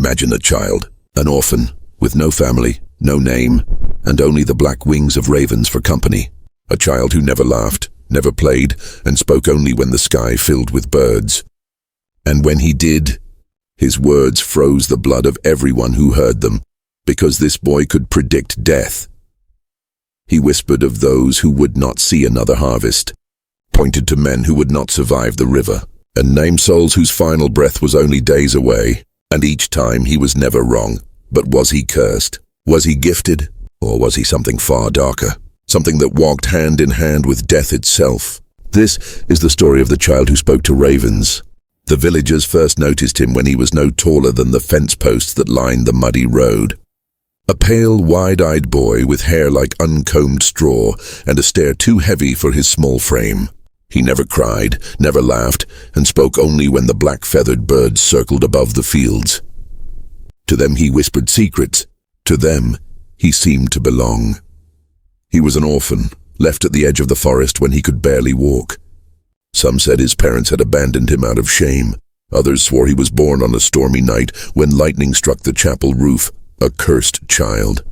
Imagine a child, an orphan, with no family, no name, and only the black wings of ravens for company. A child who never laughed, never played, and spoke only when the sky filled with birds. And when he did, his words froze the blood of everyone who heard them, because this boy could predict death. He whispered of those who would not see another harvest, pointed to men who would not survive the river, and named souls whose final breath was only days away. And each time he was never wrong. But was he cursed? Was he gifted? Or was he something far darker? Something that walked hand in hand with death itself? This is the story of the child who spoke to ravens. The villagers first noticed him when he was no taller than the fence posts that lined the muddy road. A pale, wide-eyed boy with hair like uncombed straw and a stare too heavy for his small frame. He never cried, never laughed, and spoke only when the black-feathered birds circled above the fields. To them he whispered secrets. To them he seemed to belong. He was an orphan, left at the edge of the forest when he could barely walk. Some said his parents had abandoned him out of shame. Others swore he was born on a stormy night when lightning struck the chapel roof, a cursed child.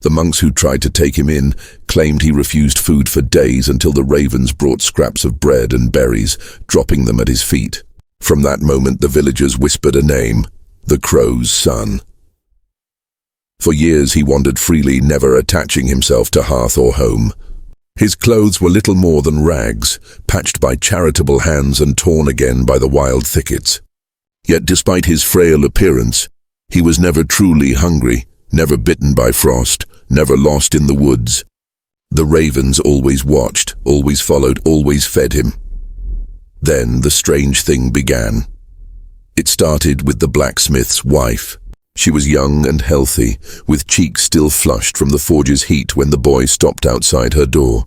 The monks who tried to take him in claimed he refused food for days until the ravens brought scraps of bread and berries, dropping them at his feet. From that moment the villagers whispered a name, the crow's son. For years he wandered freely, never attaching himself to hearth or home. His clothes were little more than rags, patched by charitable hands and torn again by the wild thickets. Yet despite his frail appearance, he was never truly hungry, never bitten by frost, never lost in the woods. The ravens always watched, always followed, always fed him. Then the strange thing began. It started with the blacksmith's wife. She was young and healthy, with cheeks still flushed from the forge's heat when the boy stopped outside her door.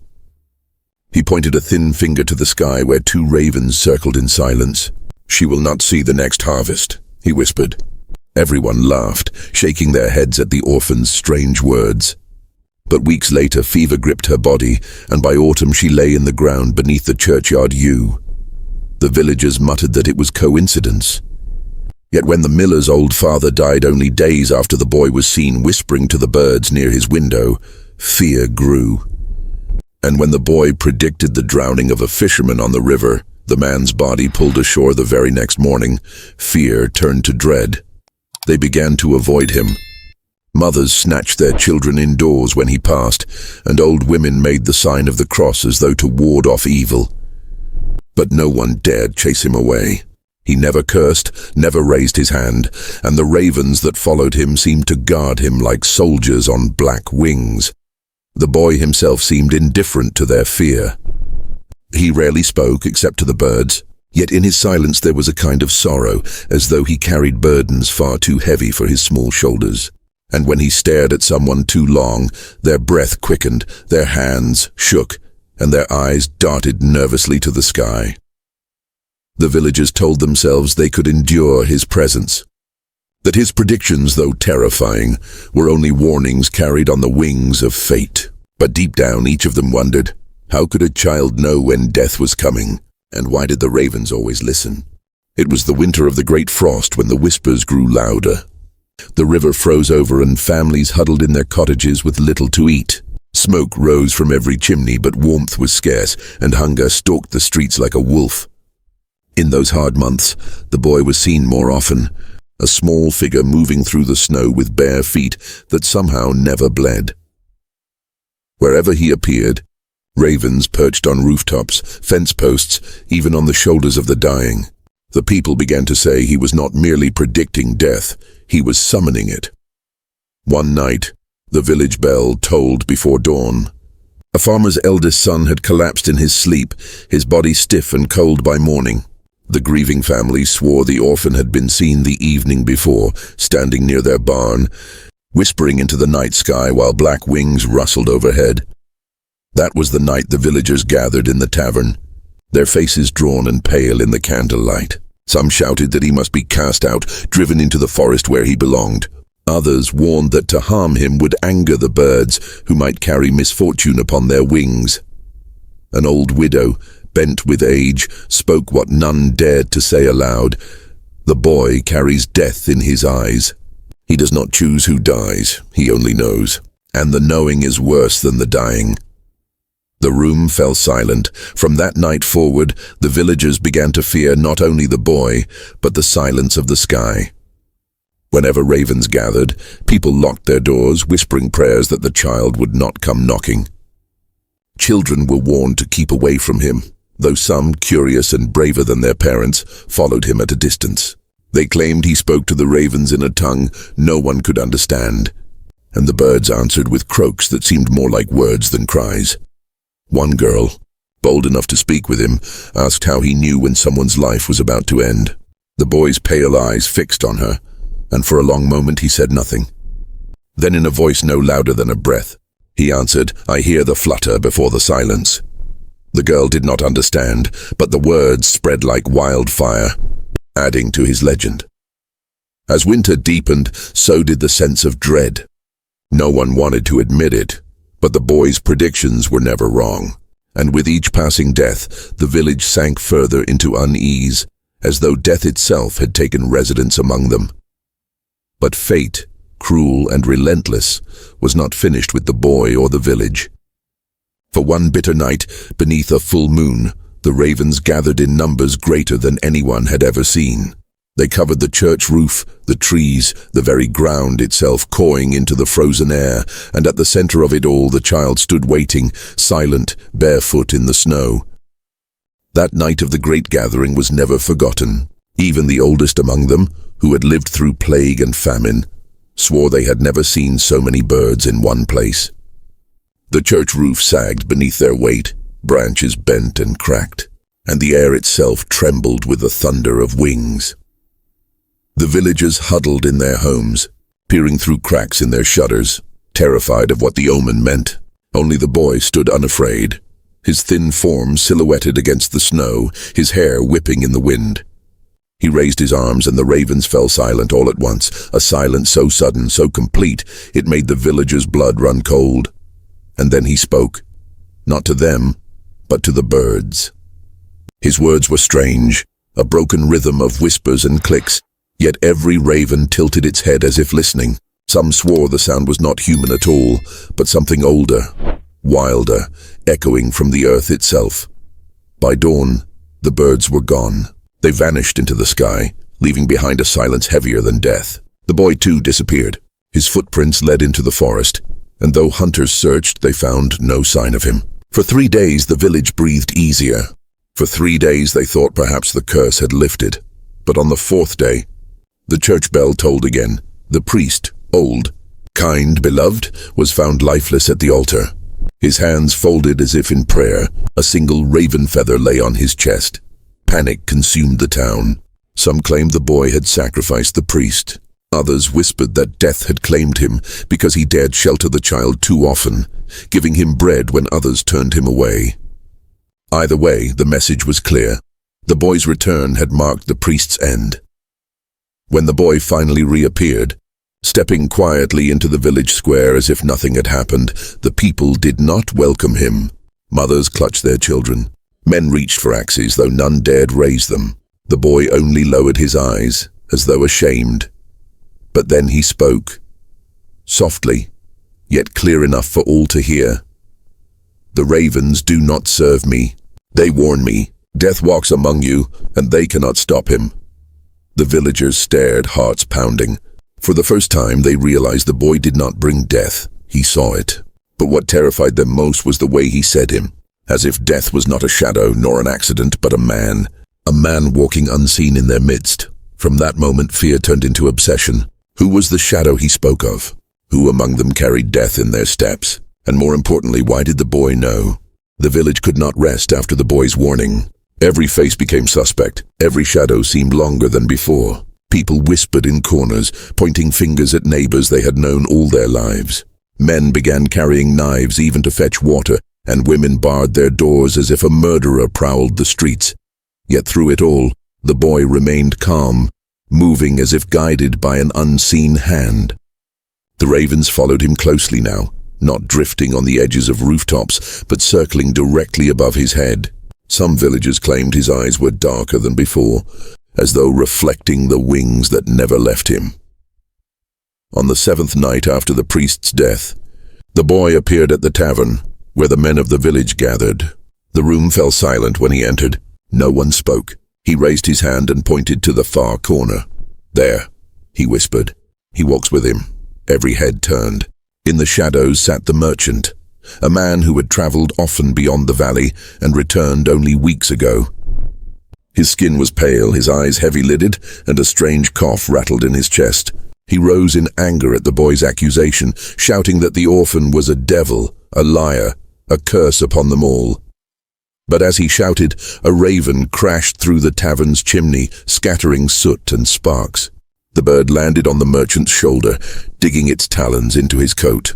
He pointed a thin finger to the sky where two ravens circled in silence. "She will not see the next harvest," he whispered. Everyone laughed, shaking their heads at the orphan's strange words. But weeks later, fever gripped her body, and by autumn she lay in the ground beneath the churchyard yew. The villagers muttered that it was coincidence. Yet when the miller's old father died only days after the boy was seen whispering to the birds near his window, fear grew. And when the boy predicted the drowning of a fisherman on the river, the man's body pulled ashore the very next morning, fear turned to dread. They began to avoid him. Mothers snatched their children indoors when he passed, and old women made the sign of the cross as though to ward off evil. But no one dared chase him away. He never cursed, never raised his hand, and the ravens that followed him seemed to guard him like soldiers on black wings. The boy himself seemed indifferent to their fear. He rarely spoke except to the birds, yet in his silence there was a kind of sorrow, as though he carried burdens far too heavy for his small shoulders. And when he stared at someone too long, their breath quickened, their hands shook, and their eyes darted nervously to the sky. The villagers told themselves they could endure his presence, that his predictions, though terrifying, were only warnings carried on the wings of fate. But deep down, each of them wondered, how could a child know when death was coming? And why did the ravens always listen? It was the winter of the great frost when the whispers grew louder. The river froze over and families huddled in their cottages with little to eat. Smoke rose from every chimney, but warmth was scarce, and hunger stalked the streets like a wolf. In those hard months, the boy was seen more often, a small figure moving through the snow with bare feet that somehow never bled. Wherever he appeared, ravens perched on rooftops, fence posts, even on the shoulders of the dying. The people began to say he was not merely predicting death, he was summoning it. One night, the village bell tolled before dawn. A farmer's eldest son had collapsed in his sleep, his body stiff and cold by morning. The grieving family swore the orphan had been seen the evening before, standing near their barn, whispering into the night sky while black wings rustled overhead. That was the night the villagers gathered in the tavern, their faces drawn and pale in the candlelight. Some shouted that he must be cast out, driven into the forest where he belonged. Others warned that to harm him would anger the birds, who might carry misfortune upon their wings. An old widow, bent with age, spoke what none dared to say aloud. The boy carries death in his eyes. He does not choose who dies, he only knows. And the knowing is worse than the dying. The room fell silent. From that night forward, the villagers began to fear not only the boy, but the silence of the sky. Whenever ravens gathered, people locked their doors, whispering prayers that the child would not come knocking. Children were warned to keep away from him, though some, curious and braver than their parents, followed him at a distance. They claimed he spoke to the ravens in a tongue no one could understand, and the birds answered with croaks that seemed more like words than cries. One girl, bold enough to speak with him, asked how he knew when someone's life was about to end. The boy's pale eyes fixed on her, and for a long moment he said nothing. Then in a voice no louder than a breath, he answered, "I hear the flutter before the silence." The girl did not understand, but the words spread like wildfire, adding to his legend. As winter deepened, so did the sense of dread. No one wanted to admit it, but the boy's predictions were never wrong, and with each passing death, the village sank further into unease, as though death itself had taken residence among them. But fate, cruel and relentless, was not finished with the boy or the village. For one bitter night, beneath a full moon, the ravens gathered in numbers greater than anyone had ever seen. They covered the church roof, the trees, the very ground itself, cawing into the frozen air, and at the center of it all the child stood waiting, silent, barefoot in the snow. That night of the great gathering was never forgotten. Even the oldest among them, who had lived through plague and famine, swore they had never seen so many birds in one place. The church roof sagged beneath their weight, branches bent and cracked, and the air itself trembled with the thunder of wings. The villagers huddled in their homes, peering through cracks in their shutters, terrified of what the omen meant. Only the boy stood unafraid, his thin form silhouetted against the snow, his hair whipping in the wind. He raised his arms and the ravens fell silent all at once, a silence so sudden, so complete, it made the villagers' blood run cold. And then he spoke, not to them, but to the birds. His words were strange, a broken rhythm of whispers and clicks, yet every raven tilted its head as if listening. Some swore the sound was not human at all, but something older, wilder, echoing from the earth itself. By dawn, the birds were gone. They vanished into the sky, leaving behind a silence heavier than death. The boy too disappeared. His footprints led into the forest, and though hunters searched, they found no sign of him. For 3 days the village breathed easier. For 3 days they thought perhaps the curse had lifted. But on the 4th day, the church bell tolled again. The priest, old, kind, beloved, was found lifeless at the altar. His hands folded as if in prayer. A single raven feather lay on his chest. Panic consumed the town. Some claimed the boy had sacrificed the priest. Others whispered that death had claimed him because he dared shelter the child too often, giving him bread when others turned him away. Either way, the message was clear. The boy's return had marked the priest's end. When the boy finally reappeared, stepping quietly into the village square as if nothing had happened, the people did not welcome him. Mothers clutched their children. Men reached for axes, though none dared raise them. The boy only lowered his eyes, as though ashamed. But then he spoke, softly, yet clear enough for all to hear. "The ravens do not serve me. They warn me. Death walks among you, and they cannot stop him." The villagers stared, hearts pounding. For the first time, they realized the boy did not bring death. He saw it. But what terrified them most was the way he said him, as if death was not a shadow nor an accident, but a man walking unseen in their midst. From that moment, fear turned into obsession. Who was the shadow he spoke of? Who among them carried death in their steps? And more importantly, why did the boy know? The village could not rest after the boy's warning. Every face became suspect. Every shadow seemed longer than before. People whispered in corners, pointing fingers at neighbors they had known all their lives. Men began carrying knives even to fetch water, and women barred their doors as if a murderer prowled the streets. Yet through it all, the boy remained calm, moving as if guided by an unseen hand. The ravens followed him closely now, not drifting on the edges of rooftops, but circling directly above his head. Some villagers claimed his eyes were darker than before, as though reflecting the wings that never left him. On the 7th night after the priest's death, the boy appeared at the tavern, where the men of the village gathered. The room fell silent when he entered. No one spoke. He raised his hand and pointed to the far corner. "There," he whispered. He walks with him. Every head turned. In the shadows sat the merchant, a man who had traveled often beyond the valley and returned only weeks ago. His skin was pale, his eyes heavy-lidded, and a strange cough rattled in his chest. He rose in anger at the boy's accusation, shouting that the orphan was a devil, a liar, a curse upon them all. But as he shouted, a raven crashed through the tavern's chimney, scattering soot and sparks. The bird landed on the merchant's shoulder, digging its talons into his coat.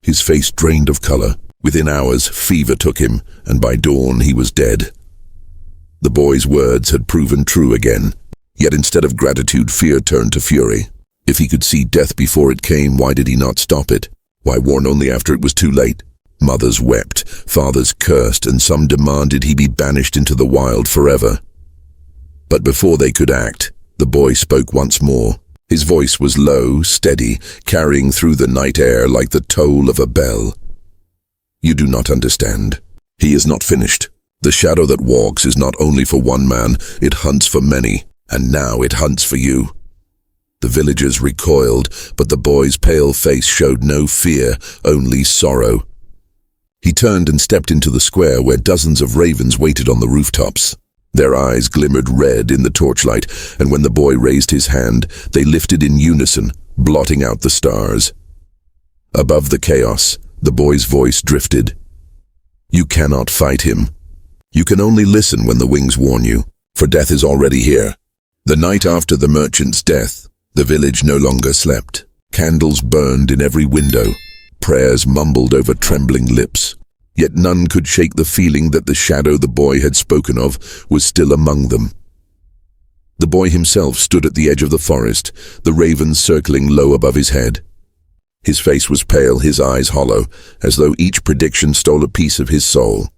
His face drained of color. Within hours, fever took him, and by dawn he was dead. The boy's words had proven true again, yet instead of gratitude, fear turned to fury. If he could see death before it came, why did he not stop it? Why warn only after it was too late? Mothers wept, fathers cursed, and some demanded he be banished into the wild forever. But before they could act, the boy spoke once more. His voice was low, steady, carrying through the night air like the toll of a bell. "You do not understand. He is not finished. The shadow that walks is not only for one man, it hunts for many, and now it hunts for you." The villagers recoiled, but the boy's pale face showed no fear, only sorrow. He turned and stepped into the square where dozens of ravens waited on the rooftops. Their eyes glimmered red in the torchlight, and when the boy raised his hand, they lifted in unison, blotting out the stars. Above the chaos, the boy's voice drifted. "You cannot fight him. You can only listen when the wings warn you, for death is already here." The night after the merchant's death, the village no longer slept. Candles burned in every window, prayers mumbled over trembling lips. Yet none could shake the feeling that the shadow the boy had spoken of was still among them. The boy himself stood at the edge of the forest, the ravens circling low above his head. His face was pale, his eyes hollow, as though each prediction stole a piece of his soul.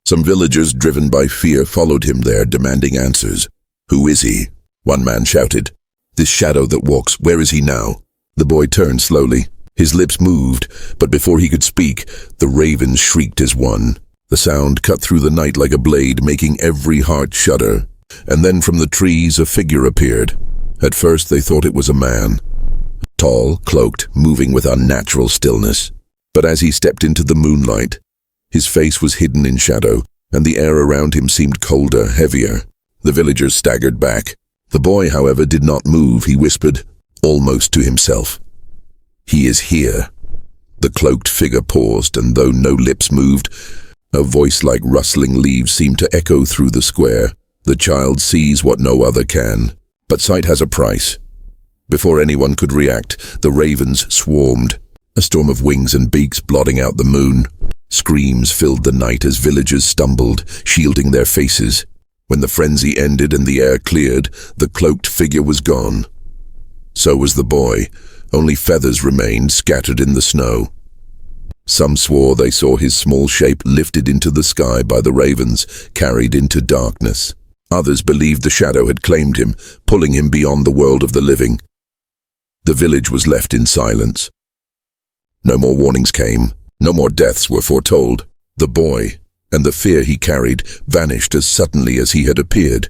Some villagers, driven by fear, followed him there, demanding answers. "Who is he?" one man shouted. "This shadow that walks, where is he now?" The boy turned slowly. His lips moved, but before he could speak, the ravens shrieked as one. The sound cut through the night like a blade, making every heart shudder. And then from the trees a figure appeared. At first they thought it was a man. Tall, cloaked, moving with unnatural stillness. But as he stepped into the moonlight, his face was hidden in shadow, and the air around him seemed colder, heavier. The villagers staggered back. The boy, however, did not move. He whispered, almost to himself, "He is here." The cloaked figure paused, and though no lips moved, a voice like rustling leaves seemed to echo through the square. "The child sees what no other can, but sight has a price." Before anyone could react, the ravens swarmed, a storm of wings and beaks blotting out the moon. Screams filled the night as villagers stumbled, shielding their faces. When the frenzy ended and the air cleared, the cloaked figure was gone. So was the boy. Only feathers remained scattered in the snow. Some swore they saw his small shape lifted into the sky by the ravens, carried into darkness. Others believed the shadow had claimed him, pulling him beyond the world of the living. The village was left in silence. No more warnings came. No more deaths were foretold. The boy, and the fear he carried, vanished as suddenly as he had appeared.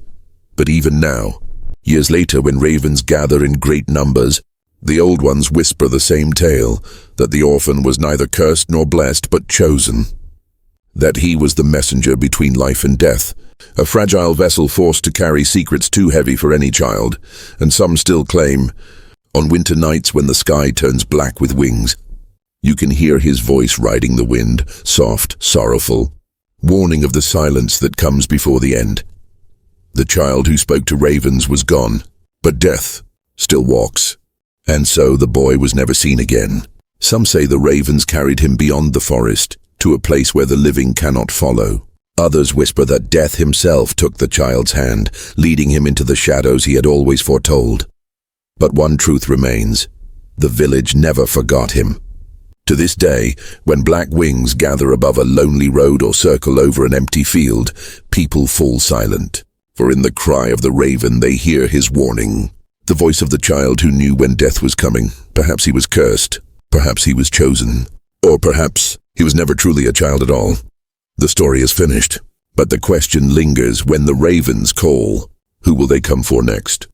But even now, years later, when ravens gather in great numbers, the old ones whisper the same tale, that the orphan was neither cursed nor blessed, but chosen. That he was the messenger between life and death, a fragile vessel forced to carry secrets too heavy for any child. And some still claim, on winter nights when the sky turns black with wings, you can hear his voice riding the wind, soft, sorrowful, warning of the silence that comes before the end. The child who spoke to ravens was gone, but death still walks. And so the boy was never seen again. Some say the ravens carried him beyond the forest, to a place where the living cannot follow. Others whisper that death himself took the child's hand, leading him into the shadows he had always foretold. But one truth remains: the village never forgot him. To this day, when black wings gather above a lonely road or circle over an empty field, people fall silent. For in the cry of the raven they hear his warning. The voice of the child who knew when death was coming. Perhaps he was cursed. Perhaps he was chosen. Or perhaps he was never truly a child at all. The story is finished, but the question lingers: when the ravens call, who will they come for next?